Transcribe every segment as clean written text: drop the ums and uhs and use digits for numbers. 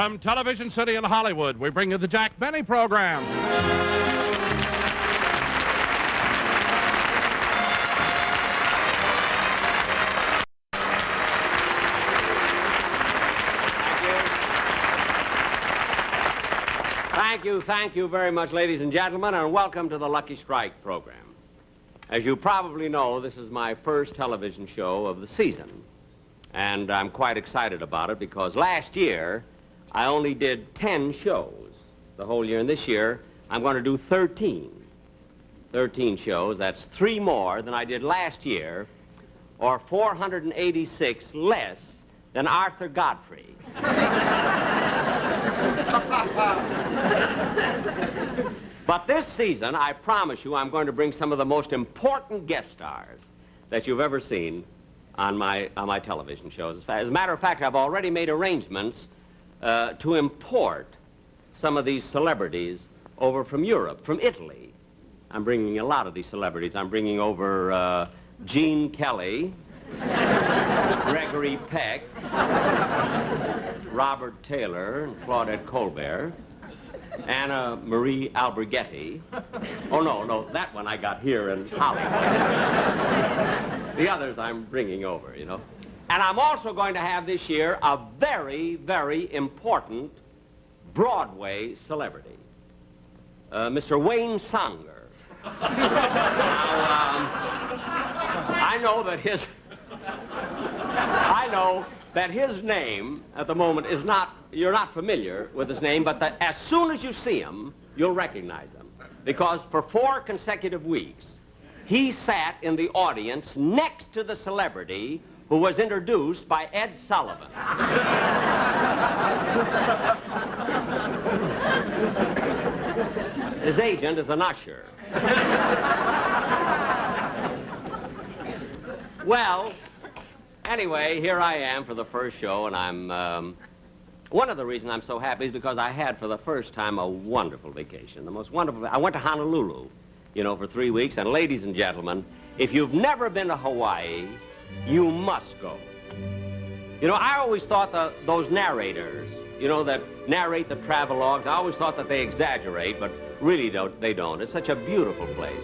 From Television City in Hollywood, we bring you the Jack Benny Program. Thank you very much, ladies and gentlemen, and welcome to the Lucky Strike program. As you probably know, this is my first television show of the season, and I'm quite excited about it because last year I only did 10 shows the whole year, and this year I'm going to do 13 shows. That's 3 more than I did last year, or 486 less than Arthur Godfrey. But this season, I promise you, I'm going to bring some of the most important guest stars that you've ever seen on my television shows. As a matter of fact, I've already made arrangements to import some of these celebrities over from Europe, from Italy. I'm bringing a lot of these celebrities. I'm bringing over Gene Kelly, Gregory Peck, Robert Taylor, and Claudette Colbert, Anna Marie Alberghetti. Oh, no, that one I got here in Hollywood. The others I'm bringing over, you know. And I'm also going to have this year a very, very important Broadway celebrity, Mr. Wayne Sanger. Now, I know that his name at the moment is not, you're not familiar with his name, but that as soon as you see him, you'll recognize him. Because for 4 consecutive weeks, he sat in the audience next to the celebrity who was introduced by Ed Sullivan. His agent is an usher. Well, anyway, here I am for the first show, and I'm, one of the reasons I'm so happy is because I had, for the first time, a wonderful vacation. The most wonderful, I went to Honolulu, you know, for 3 weeks, and ladies and gentlemen, if you've never been to Hawaii, you must go. You know, I always thought that those narrators, you know, that narrate the travelogues, I always thought that they exaggerate, but really they don't. It's such a beautiful place.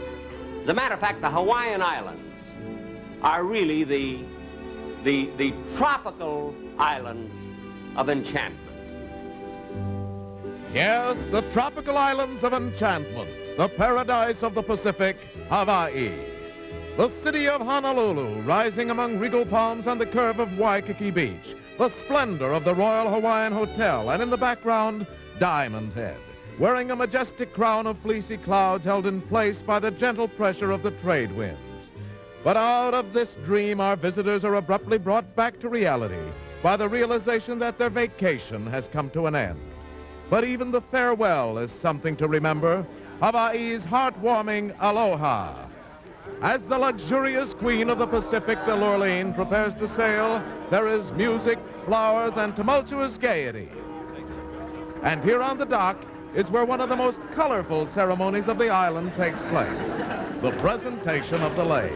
As a matter of fact, the Hawaiian Islands are really the tropical islands of enchantment. Yes, the tropical islands of enchantment, the paradise of the Pacific, Hawaii. The city of Honolulu, rising among regal palms on the curve of Waikiki Beach, the splendor of the Royal Hawaiian Hotel, and in the background, Diamond Head, wearing a majestic crown of fleecy clouds held in place by the gentle pressure of the trade winds. But out of this dream, our visitors are abruptly brought back to reality by the realization that their vacation has come to an end. But even the farewell is something to remember, Hawaii's heartwarming aloha. As the luxurious queen of the Pacific, the Lurleen, prepares to sail, there is music, flowers, and tumultuous gaiety. And here on the dock is where one of the most colorful ceremonies of the island takes place, the presentation of the leis.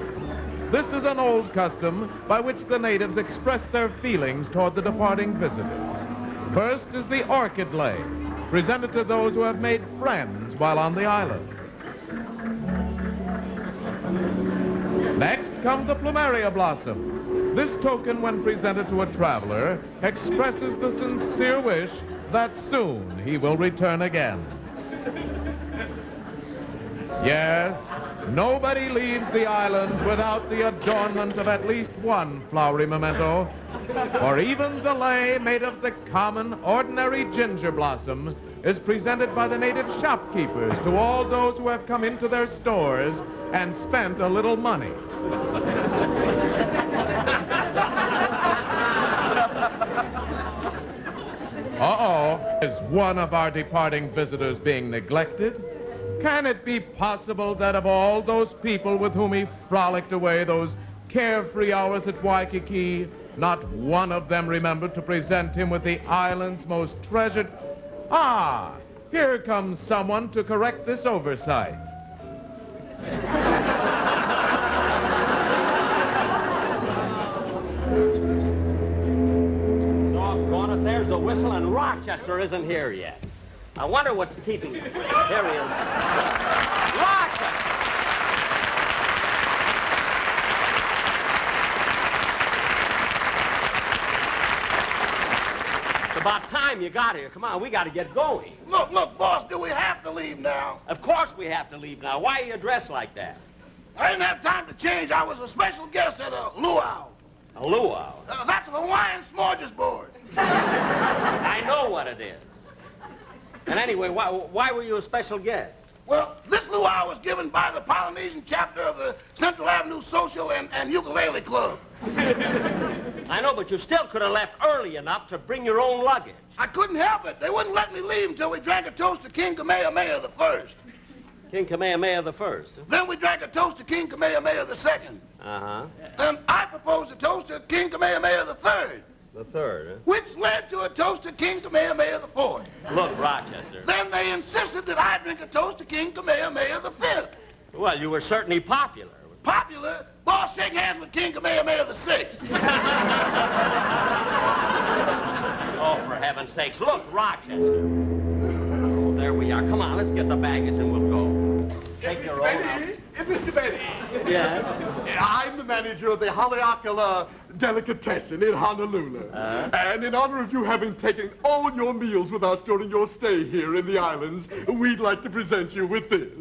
This is an old custom by which the natives express their feelings toward the departing visitors. First is the orchid lei, presented to those who have made friends while on the island. Next comes the plumeria blossom. This token, when presented to a traveler, expresses the sincere wish that soon he will return again. Yes, nobody leaves the island without the adornment of at least one flowery memento, for even the lei made of the common, ordinary ginger blossom is presented by the native shopkeepers to all those who have come into their stores and spent a little money. Uh-oh, is one of our departing visitors being neglected? Can it be possible that of all those people with whom he frolicked away those carefree hours at Waikiki, not one of them remembered to present him with the island's most treasured... Ah, here comes someone to correct this oversight. Doggone it, there's the whistle, and Rochester isn't here yet. I wonder what's keeping him. Here he is. Rochester! It's about time you got here. Come on, we got to get going. Look, boss, do we have to leave now? Of course we have to leave now. Why are you dressed like that? I didn't have time to change. I was a special guest at a luau. A luau? That's a Hawaiian smorgasbord. I know what it is. And anyway, why were you a special guest? Well, this luau was given by the Polynesian chapter of the Central Avenue Social and Ukulele Club. I know, but you still could have left early enough to bring your own luggage. I couldn't help it. They wouldn't let me leave until we drank a toast to King Kamehameha the First. King Kamehameha the First. Then we drank a toast to King Kamehameha the Second. Uh-huh. Then I proposed a toast to King Kamehameha the Third. The third, huh? Which led to a toast to King Kamehameha the Fourth. Look, Rochester. Then they insisted that I drink a toast to King Kamehameha the Fifth. Well, you were certainly popular. Popular? Boss, shake hands with King Kamehameha the Sixth. Oh, for heaven's sakes. Look, Rochester. Oh, there we are. Come on, let's get the baggage and we'll go. Take your own out. Mr. Benny. Yes? I'm the manager of the Haleakala Delicatessen in Honolulu. And in honor of you having taken all your meals with us during your stay here in the islands, we'd like to present you with this.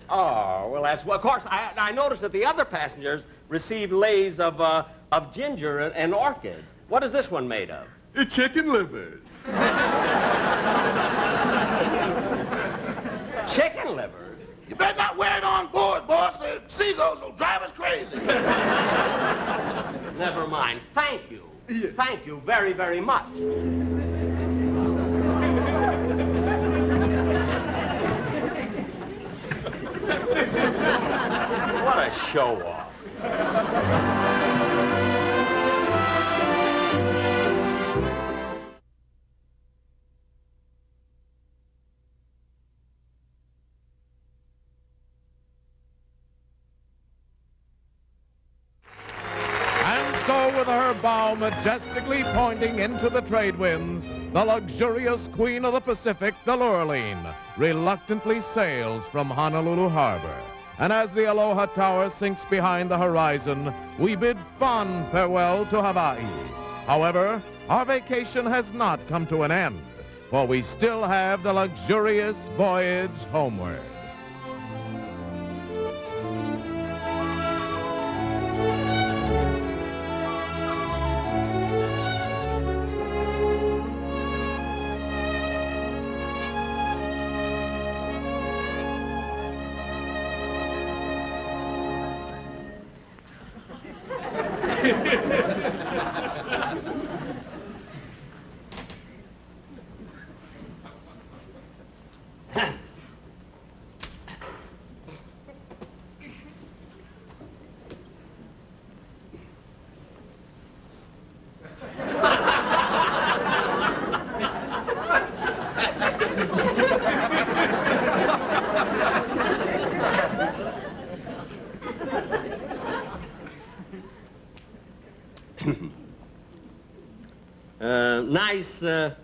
Oh, well, that's... Well, of course, I noticed that the other passengers received leis of ginger and orchids. What is this one made of? Chicken livers. Chicken livers? You better not wear it on board, boss. The seagulls will drive us crazy. Never mind. Thank you. Yes. Thank you very, very much. What a show-off. So, with her bow majestically pointing into the trade winds, the luxurious queen of the Pacific, the Lurleen, reluctantly sails from Honolulu Harbor. And as the Aloha Tower sinks behind the horizon, we bid fond farewell to Hawaii. However, our vacation has not come to an end, for we still have the luxurious voyage homeward.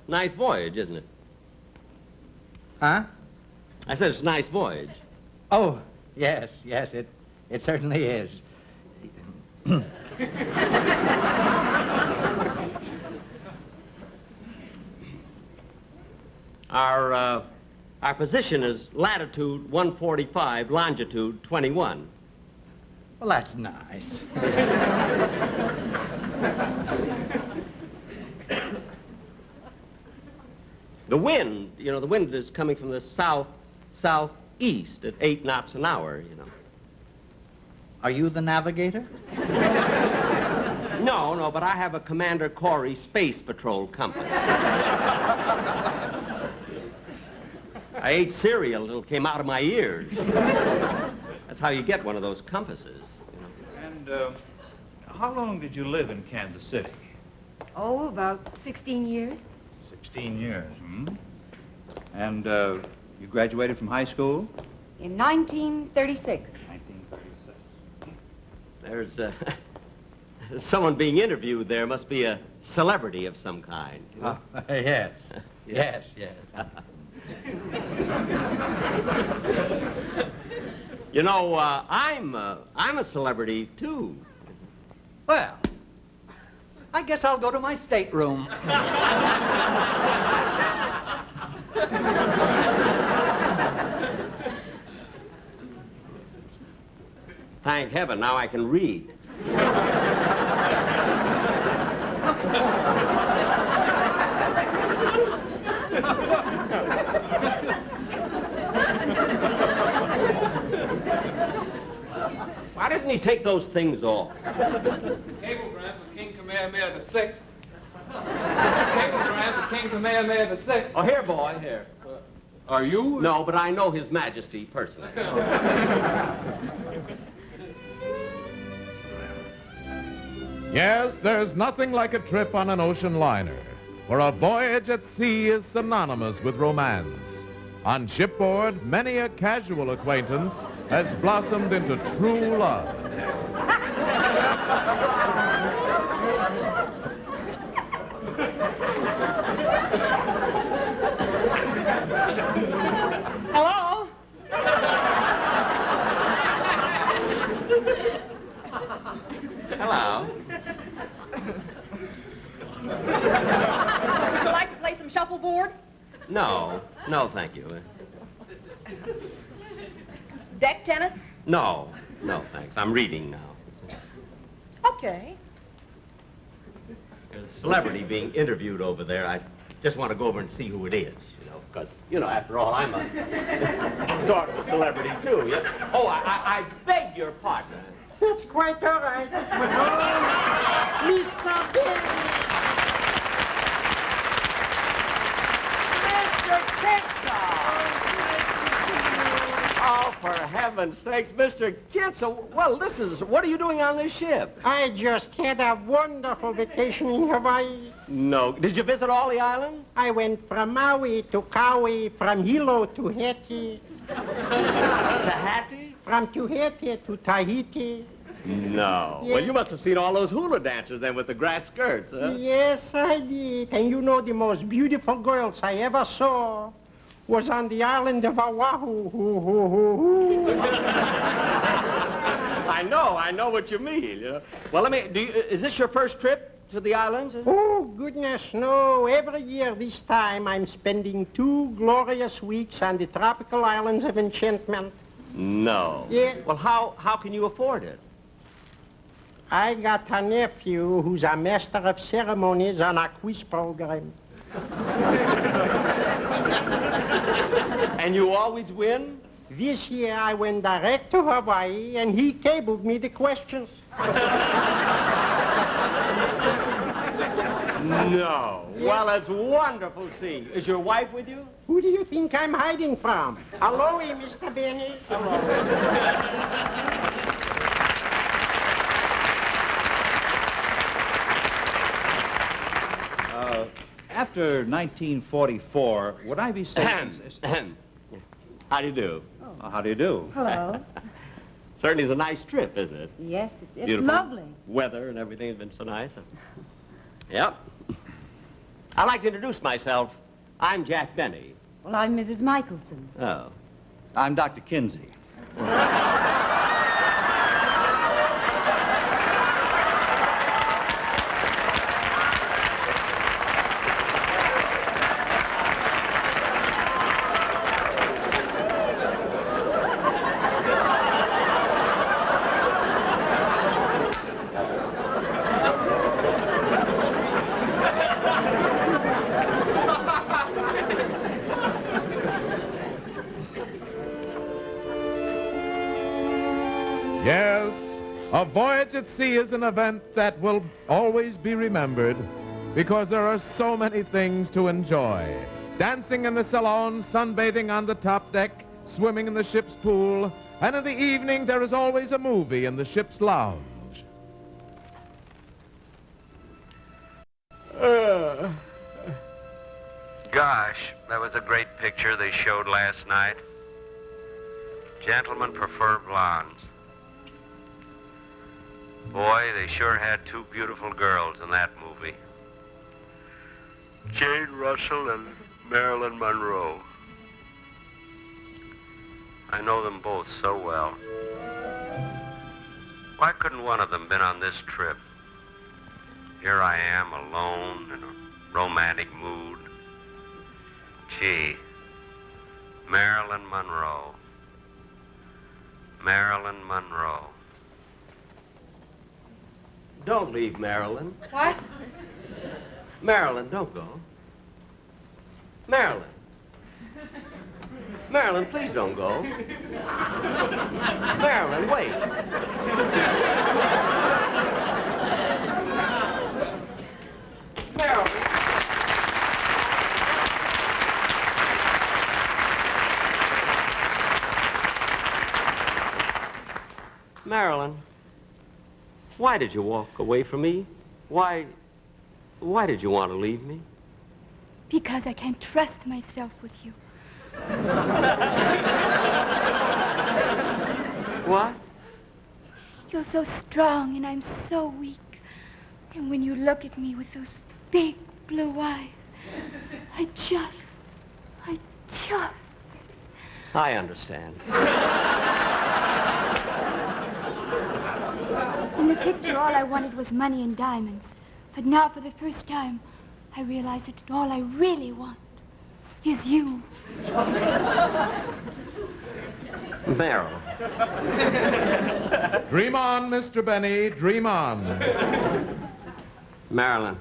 Nice voyage, isn't it? Huh? I said it's a nice voyage. Oh, yes, it certainly is. Our position is latitude 145, longitude 21. Well, that's nice. The wind, the wind is coming from the southeast at 8 knots an hour, Are you the navigator? No, but I have a Commander Corey Space Patrol compass. I ate cereal until it came out of my ears. That's how you get one of those compasses. And how long did you live in Kansas City? Oh, about 16 years. 16 years, And you graduated from high school? In 1936. 1936. Someone being interviewed there must be a celebrity of some kind. You know? Yes. Yes, yes. You know, I'm a celebrity, too. Well, I guess I'll go to my stateroom. Thank heaven, now I can read. Why doesn't he take those things off? Cablegram for King Kamehameha VI. Cablegram for King Kamehameha VI. Oh, here, boy, here. Are you? No, but I know His Majesty personally. Yes, there's nothing like a trip on an ocean liner, for a voyage at sea is synonymous with romance. On shipboard, many a casual acquaintance has blossomed into true love. Hello? Hello. Would you like to play some shuffleboard? No, no, thank you. Deck tennis? No, no, thanks. I'm reading now. Okay. There's a celebrity being interviewed over there. I just want to go over and see who it is, you know, because, you know, after all, I'm a sort of a celebrity, too. Yeah? Oh, I beg your pardon. It's quite all right. Mr. Benny. Mr. Kitzel! Oh, for heaven's sakes, Mr. Kitzel. Well, what are you doing on this ship? I just had a wonderful vacation in Hawaii. No. Did you visit all the islands? I went from Maui to Kauai, from Hilo to Haiti, Tahiti? from Tahiti to Tahiti. No. Yeah. Well, you must have seen all those hula dancers then with the grass skirts, huh? Yes, I did. And you know the most beautiful girls I ever saw was on the island of Oahu. I know what you mean. You know? Well, is this your first trip to the islands? Oh, goodness, no. Every year this time I'm spending 2 glorious weeks on the tropical islands of enchantment. No. Yeah. Well, how can you afford it? I got a nephew who's a master of ceremonies on a quiz program. And you always win? This year I went direct to Hawaii and he cabled me the questions. No. Yeah. Well, it's wonderful seeing you. Is your wife with you? Who do you think I'm hiding from? Hello, Mr. Benny. After 1944, would I be safe? How do you do? How do you do? Hello. Certainly is a nice trip, isn't it? Yes, it's Beautiful lovely. Weather and everything has been so nice. Yep. I'd like to introduce myself. I'm Jack Benny. Well, I'm Mrs. Michelson. Oh. I'm Dr. Kinsey. Yes, a voyage at sea is an event that will always be remembered because there are so many things to enjoy. Dancing in the salon, sunbathing on the top deck, swimming in the ship's pool, and in the evening there is always a movie in the ship's lounge. Gosh, that was a great picture they showed last night. Gentlemen prefer blondes. Boy, they sure had two beautiful girls in that movie. Jane Russell and Marilyn Monroe. I know them both so well. Why couldn't one of them been on this trip? Here I am, alone, in a romantic mood. Gee, Marilyn Monroe. Marilyn Monroe. Don't leave, Marilyn. What? Marilyn, don't go. Marilyn. Marilyn, please don't go. Marilyn, wait. Marilyn. Marilyn, why did you walk away from me? Why did you want to leave me? Because I can't trust myself with you. What? You're so strong and I'm so weak. And when you look at me with those big blue eyes, I understand. In the picture, all I wanted was money and diamonds. But now, for the first time, I realize that all I really want is you. Marilyn. Dream on, Mr. Benny, dream on. Marilyn.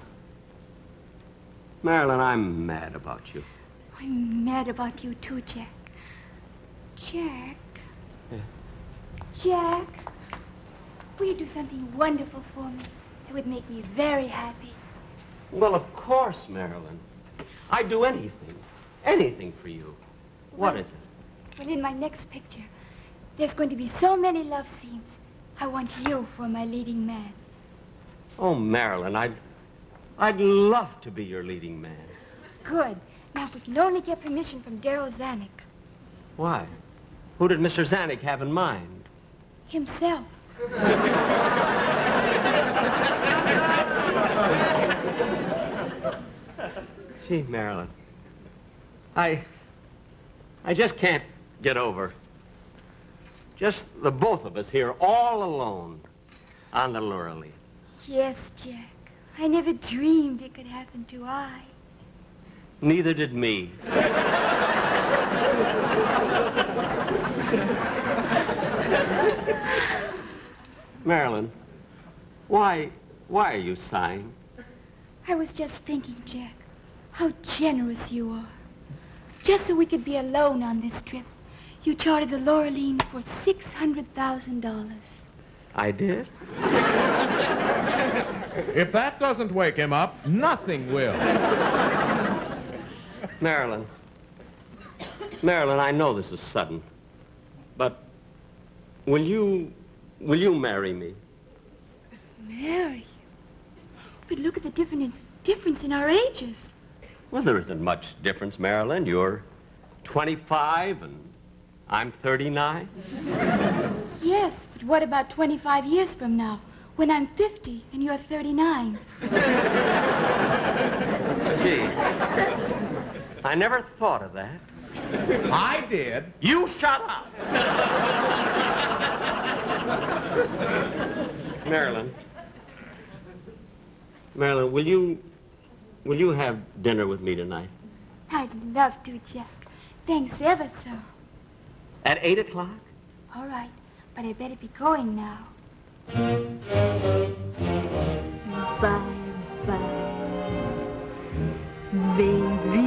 Marilyn, I'm mad about you. I'm mad about you, too, Jack. Jack? Yeah. Jack, will you do something wonderful for me that would make me very happy? Well, of course, Marilyn. I'd do anything. Anything for you. What is it? Well, in my next picture, there's going to be so many love scenes. I want you for my leading man. Oh, Marilyn, I'd love to be your leading man. Good. Now, if we can only get permission from Darryl Zanuck. Why? Who did Mr. Zanuck have in mind? Himself. Gee, Marilyn, I just can't get over just the both of us here all alone on the Lurley. Yes, Jack. I never dreamed it could happen to I. Neither did me. Marilyn, why are you sighing? I was just thinking, Jack, how generous you are. Just so we could be alone on this trip, you chartered the Laureline for $600,000. I did? If that doesn't wake him up, nothing will. Marilyn, I know this is sudden, but will you marry me? Marry you? But look at the difference in our ages. Well, there isn't much difference, Marilyn. You're 25 and I'm 39. Yes, but what about 25 years from now, when I'm 50 and you're 39? Gee, I never thought of that. I did. You shut up! Marilyn, will you have dinner with me tonight? I'd love to, Jack. Thanks ever so. At 8 o'clock? All right, but I better be going now. Bye-bye, baby.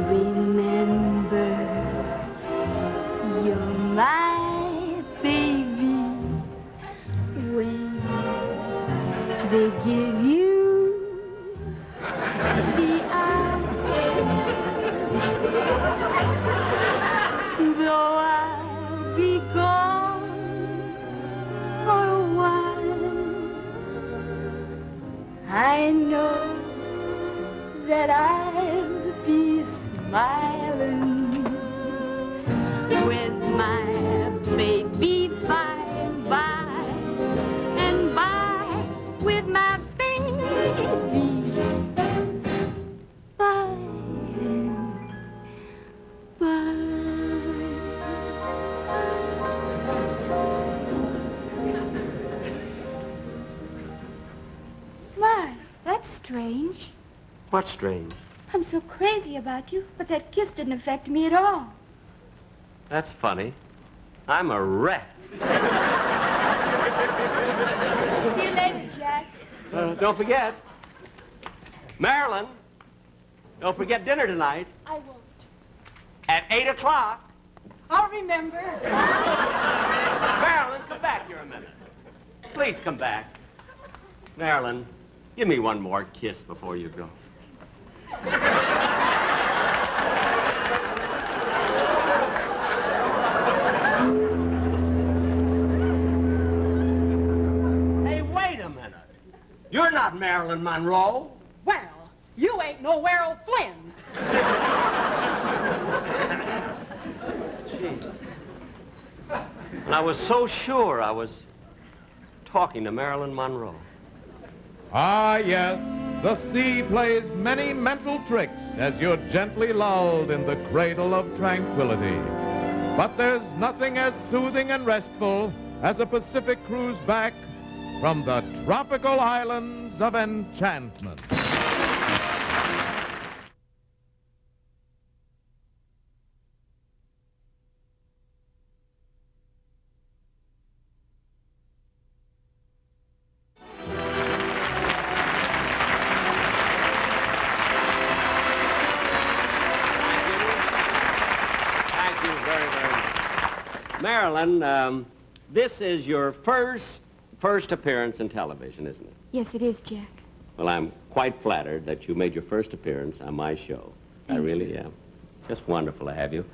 Remember, you're my baby. When they give you the eye, though I'll be gone for a while, I know that I'll be smiling with my baby by and by. strange. What's strange? I'm so crazy about you, but that kiss didn't affect me at all. That's funny. I'm a wreck. See you later, Jack. Don't forget. Marilyn, don't forget dinner tonight. I won't. At 8 o'clock. I'll remember. Marilyn, come back here a minute. Please come back. Marilyn, give me one more kiss before you go. Hey, wait a minute. You're not Marilyn Monroe. Well, you ain't no Errol Flynn. Gee. And I was so sure I was talking to Marilyn Monroe. Ah, yes, the sea plays many mental tricks as you're gently lulled in the cradle of tranquility. But there's nothing as soothing and restful as a Pacific cruise back from the tropical islands of enchantment. Marilyn, this is your first appearance in television, isn't it? Yes, it is, Jack. Well, I'm quite flattered that you made your first appearance on my show. I really am. Just wonderful to have you.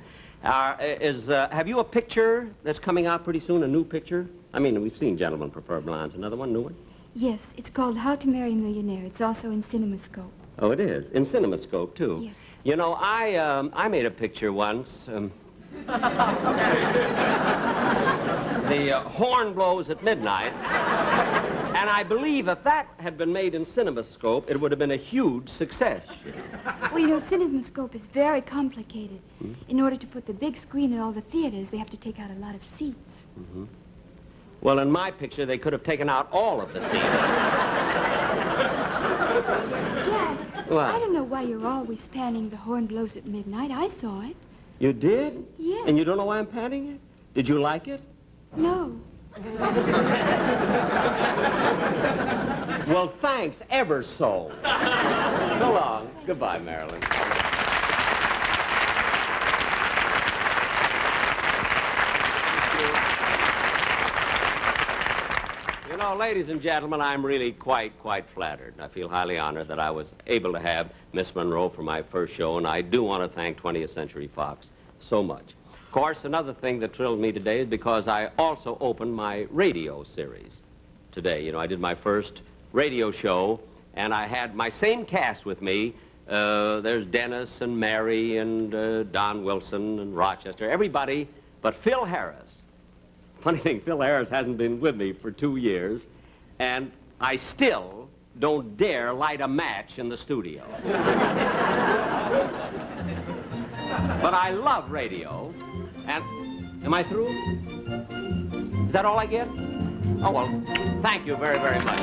Have you a picture that's coming out pretty soon, a new picture? I mean, we've seen Gentlemen Prefer Blondes. Another one, new one? Yes, it's called How to Marry a Millionaire. It's also in CinemaScope. Oh, it is? In CinemaScope, too? Yes. You know, I made a picture once. The horn blows at midnight. And I believe if that had been made in CinemaScope, it would have been a huge success. Well, you know, CinemaScope is very complicated. In order to put the big screen in all the theaters, they have to take out a lot of seats. Mm-hmm. Well, in my picture, they could have taken out all of the seats. Jack, What? I don't know why you're always panning the horn blows at midnight. I saw it. You did? Yes. And you don't know why I'm panning it? Did you like it? No. Well, thanks ever so. So long. Goodbye, Marilyn. You know, ladies and gentlemen, I'm really quite flattered. I feel highly honored that I was able to have Miss Monroe for my first show, and I do want to thank 20th Century Fox so much. Of course, another thing that thrilled me today is because I also opened my radio series today. You know, I did my first radio show, and I had my same cast with me. There's Dennis and Mary and Don Wilson and Rochester, everybody but Phil Harris. Funny thing, Phil Harris hasn't been with me for 2 years, and I still don't dare light a match in the studio. But I love radio, and am I through? Is that all I get? Oh, well, thank you very, very much.